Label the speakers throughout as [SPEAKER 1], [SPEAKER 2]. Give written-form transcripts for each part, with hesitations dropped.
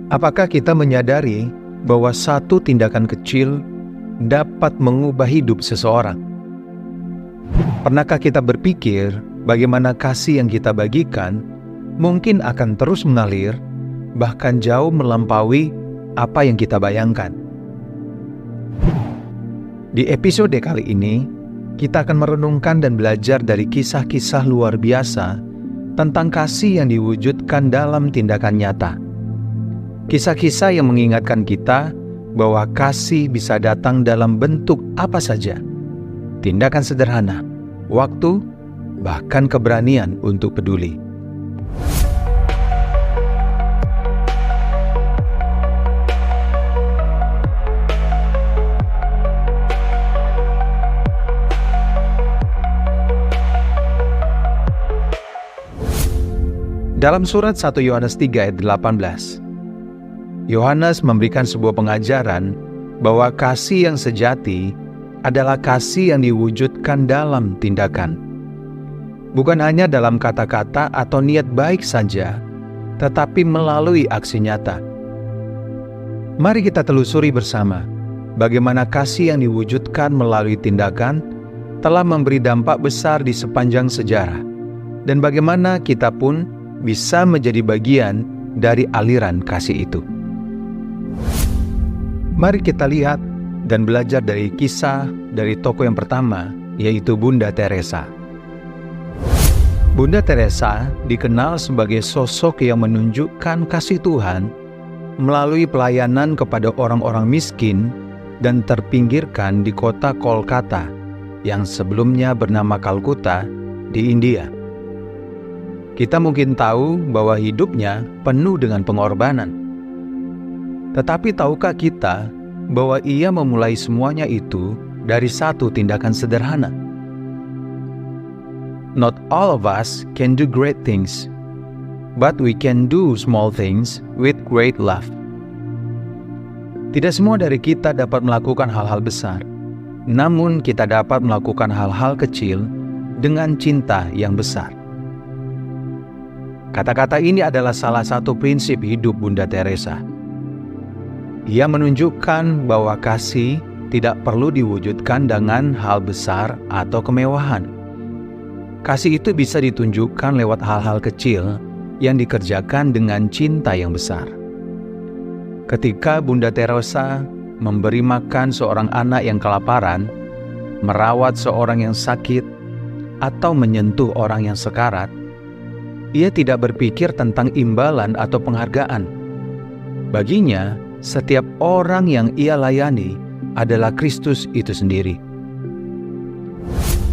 [SPEAKER 1] Apakah kita menyadari bahwa satu tindakan kecil dapat mengubah hidup seseorang? Pernahkah kita berpikir bagaimana kasih yang kita bagikan mungkin akan terus mengalir, bahkan jauh melampaui apa yang kita bayangkan? Di episode kali ini, kita akan merenungkan dan belajar dari kisah-kisah luar biasa tentang kasih yang diwujudkan dalam tindakan nyata. Kisah-kisah yang mengingatkan kita bahwa kasih bisa datang dalam bentuk apa saja. Tindakan sederhana, waktu, bahkan keberanian untuk peduli. Dalam surat 1 Yohanes 3 ayat 18, Yohanes memberikan sebuah pengajaran bahwa kasih yang sejati adalah kasih yang diwujudkan dalam tindakan. Bukan hanya dalam kata-kata atau niat baik saja, tetapi melalui aksi nyata. Mari kita telusuri bersama bagaimana kasih yang diwujudkan melalui tindakan telah memberi dampak besar di sepanjang sejarah, dan bagaimana kita pun bisa menjadi bagian dari aliran kasih itu. Mari kita lihat dan belajar dari kisah dari tokoh yang pertama, yaitu Bunda Teresa. Bunda Teresa dikenal sebagai sosok yang menunjukkan kasih Tuhan melalui pelayanan kepada orang-orang miskin dan terpinggirkan di kota Kolkata yang sebelumnya bernama Kalkuta di India. Kita mungkin tahu bahwa hidupnya penuh dengan pengorbanan. Tetapi tahukah kita bahwa ia memulai semuanya itu dari satu tindakan sederhana? Not all of us can do great things, but we can do small things with great love. Tidak semua dari kita dapat melakukan hal-hal besar, namun kita dapat melakukan hal-hal kecil dengan cinta yang besar. Kata-kata ini adalah salah satu prinsip hidup Bunda Teresa. Ia menunjukkan bahwa kasih tidak perlu diwujudkan dengan hal besar atau kemewahan. Kasih itu bisa ditunjukkan lewat hal-hal kecil yang dikerjakan dengan cinta yang besar. Ketika Bunda Teresa memberi makan seorang anak yang kelaparan, merawat seorang yang sakit, atau menyentuh orang yang sekarat, ia tidak berpikir tentang imbalan atau penghargaan. Baginya, setiap orang yang ia layani adalah Kristus itu sendiri.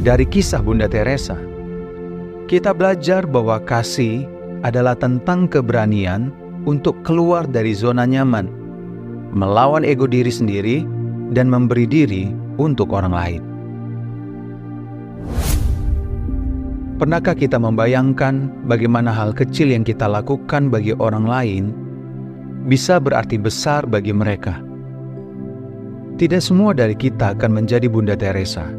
[SPEAKER 1] Dari kisah Bunda Teresa, kita belajar bahwa kasih adalah tentang keberanian untuk keluar dari zona nyaman, melawan ego diri sendiri, dan memberi diri untuk orang lain. Pernahkah kita membayangkan bagaimana hal kecil yang kita lakukan bagi orang lain bisa berarti besar bagi mereka? Tidak semua dari kita akan menjadi Bunda Teresa,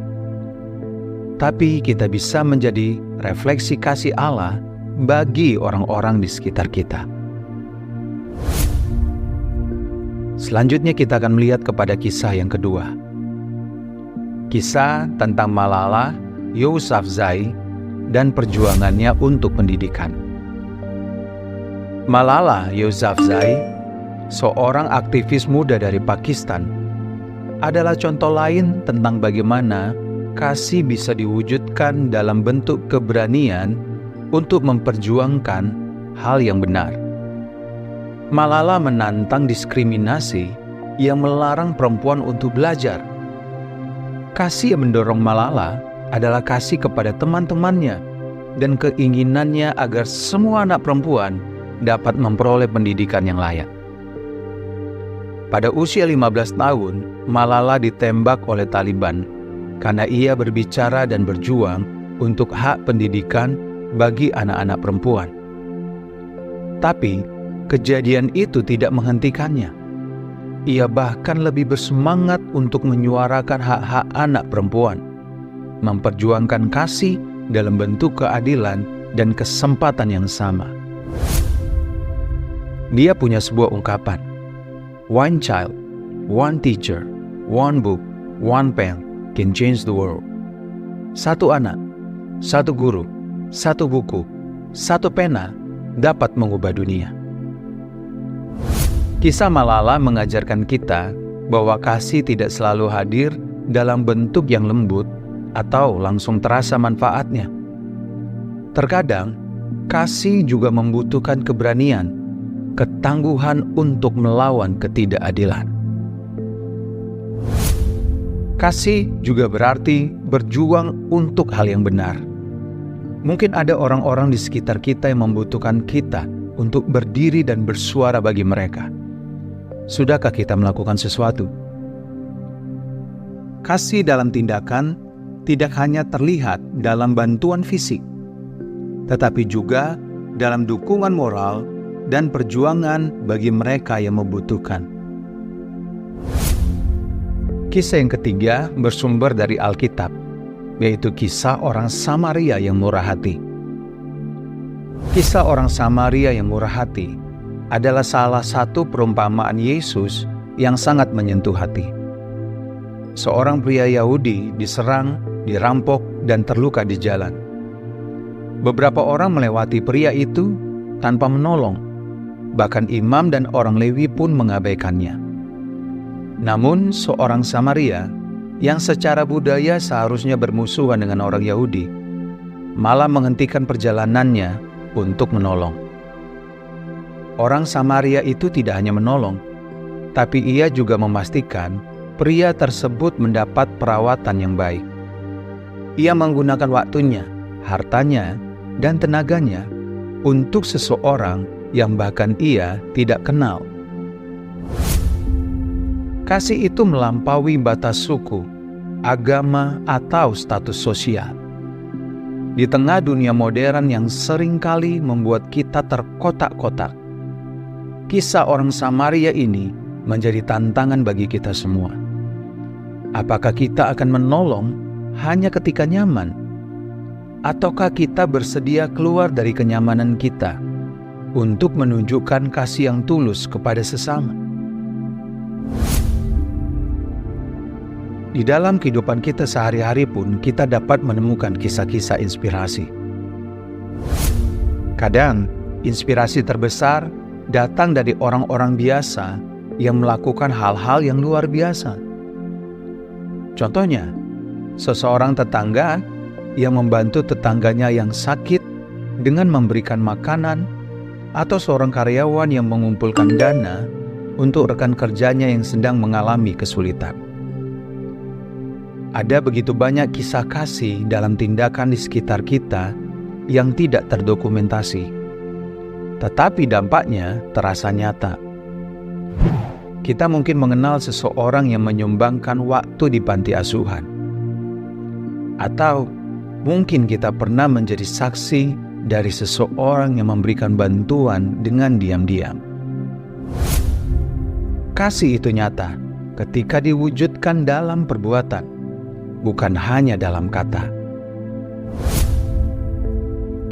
[SPEAKER 1] tapi kita bisa menjadi refleksi kasih Allah bagi orang-orang di sekitar kita. Selanjutnya kita akan melihat kepada kisah yang kedua. Kisah tentang Malala Yousafzai dan perjuangannya untuk pendidikan. Malala Yousafzai, seorang aktivis muda dari Pakistan, adalah contoh lain tentang bagaimana kasih bisa diwujudkan dalam bentuk keberanian untuk memperjuangkan hal yang benar. Malala menantang diskriminasi yang melarang perempuan untuk belajar. Kasih yang mendorong Malala adalah kasih kepada teman-temannya dan keinginannya agar semua anak perempuan dapat memperoleh pendidikan yang layak. Pada usia 15 tahun, Malala ditembak oleh Taliban karena ia berbicara dan berjuang untuk hak pendidikan bagi anak-anak perempuan. Tapi, kejadian itu tidak menghentikannya. Ia bahkan lebih bersemangat untuk menyuarakan hak-hak anak perempuan, memperjuangkan kasih dalam bentuk keadilan dan kesempatan yang sama. Dia punya sebuah ungkapan, "One child, one teacher, one book, one pen can change the world." Satu anak, satu guru, satu buku, satu pena dapat mengubah dunia. Kisah Malala mengajarkan kita bahwa kasih tidak selalu hadir dalam bentuk yang lembut atau langsung terasa manfaatnya. Terkadang, kasih juga membutuhkan keberanian, ketangguhan untuk melawan ketidakadilan. Kasih juga berarti berjuang untuk hal yang benar. Mungkin ada orang-orang di sekitar kita yang membutuhkan kita untuk berdiri dan bersuara bagi mereka. Sudahkah kita melakukan sesuatu? Kasih dalam tindakan tidak hanya terlihat dalam bantuan fisik, tetapi juga dalam dukungan moral dan perjuangan bagi mereka yang membutuhkan. Kisah yang ketiga bersumber dari Alkitab, yaitu kisah orang Samaria yang murah hati. Kisah orang Samaria yang murah hati adalah salah satu perumpamaan Yesus yang sangat menyentuh hati. Seorang pria Yahudi diserang, dirampok, dan terluka di jalan. Beberapa orang melewati pria itu tanpa menolong. Bahkan imam dan orang Lewi pun mengabaikannya. Namun seorang Samaria yang secara budaya seharusnya bermusuhan dengan orang Yahudi malah menghentikan perjalanannya untuk menolong. Orang Samaria itu tidak hanya menolong, tapi ia juga memastikan pria tersebut mendapat perawatan yang baik. Ia menggunakan waktunya, hartanya, dan tenaganya untuk seseorang yang bahkan ia tidak kenal. Kasih itu melampaui batas suku, agama, atau status sosial. Di tengah dunia modern yang seringkali membuat kita terkotak-kotak, kisah orang Samaria ini menjadi tantangan bagi kita semua. Apakah kita akan menolong hanya ketika nyaman? Ataukah kita bersedia keluar dari kenyamanan kita untuk menunjukkan kasih yang tulus kepada sesama? Di dalam kehidupan kita sehari-hari pun kita dapat menemukan kisah-kisah inspirasi. Kadang, inspirasi terbesar datang dari orang-orang biasa yang melakukan hal-hal yang luar biasa. Contohnya, seseorang tetangga yang membantu tetangganya yang sakit dengan memberikan makanan, atau seorang karyawan yang mengumpulkan dana untuk rekan kerjanya yang sedang mengalami kesulitan. Ada begitu banyak kisah kasih dalam tindakan di sekitar kita yang tidak terdokumentasi, tetapi dampaknya terasa nyata. Kita mungkin mengenal seseorang yang menyumbangkan waktu di panti asuhan, atau mungkin kita pernah menjadi saksi dari seseorang yang memberikan bantuan dengan diam-diam. Kasih itu nyata ketika diwujudkan dalam perbuatan, bukan hanya dalam kata.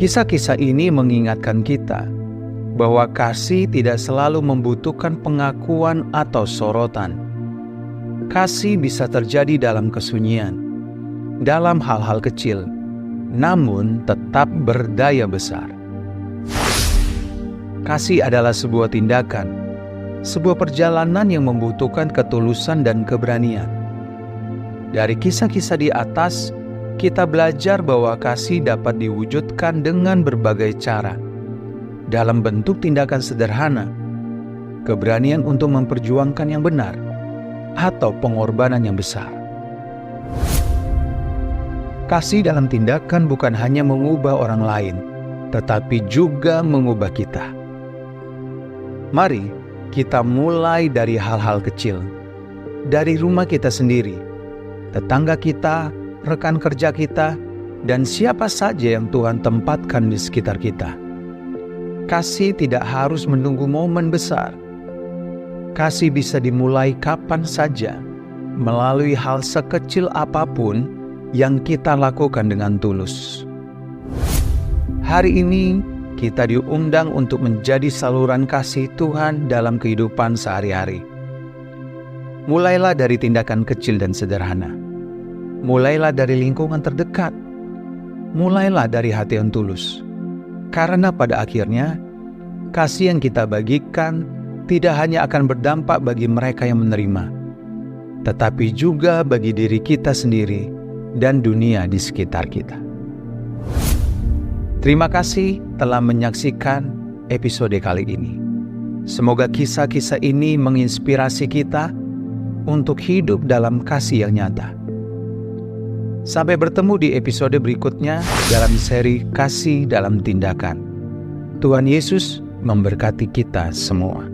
[SPEAKER 1] Kisah-kisah ini mengingatkan kita bahwa kasih tidak selalu membutuhkan pengakuan atau sorotan. Kasih bisa terjadi dalam kesunyian, dalam hal-hal kecil, namun tetap berdaya besar. Kasih adalah sebuah tindakan, sebuah perjalanan yang membutuhkan ketulusan dan keberanian. Dari kisah-kisah di atas, kita belajar bahwa kasih dapat diwujudkan dengan berbagai cara. Dalam bentuk tindakan sederhana, keberanian untuk memperjuangkan yang benar, atau pengorbanan yang besar. Kasih dalam tindakan bukan hanya mengubah orang lain, tetapi juga mengubah kita. Mari kita mulai dari hal-hal kecil, dari rumah kita sendiri, tetangga kita, rekan kerja kita, dan siapa saja yang Tuhan tempatkan di sekitar kita. Kasih tidak harus menunggu momen besar. Kasih bisa dimulai kapan saja, melalui hal sekecil apapun yang kita lakukan dengan tulus. Hari ini kita diundang untuk menjadi saluran kasih Tuhan dalam kehidupan sehari-hari. Mulailah dari tindakan kecil dan sederhana. Mulailah dari lingkungan terdekat. Mulailah dari hati yang tulus. Karena pada akhirnya, kasih yang kita bagikan tidak hanya akan berdampak bagi mereka yang menerima, tetapi juga bagi diri kita sendiri dan dunia di sekitar kita. Terima kasih telah menyaksikan episode kali ini. Semoga kisah-kisah ini menginspirasi kita untuk hidup dalam kasih yang nyata. Sampai bertemu di episode berikutnya dalam seri Kasih dalam Tindakan. Tuhan Yesus memberkati kita semua.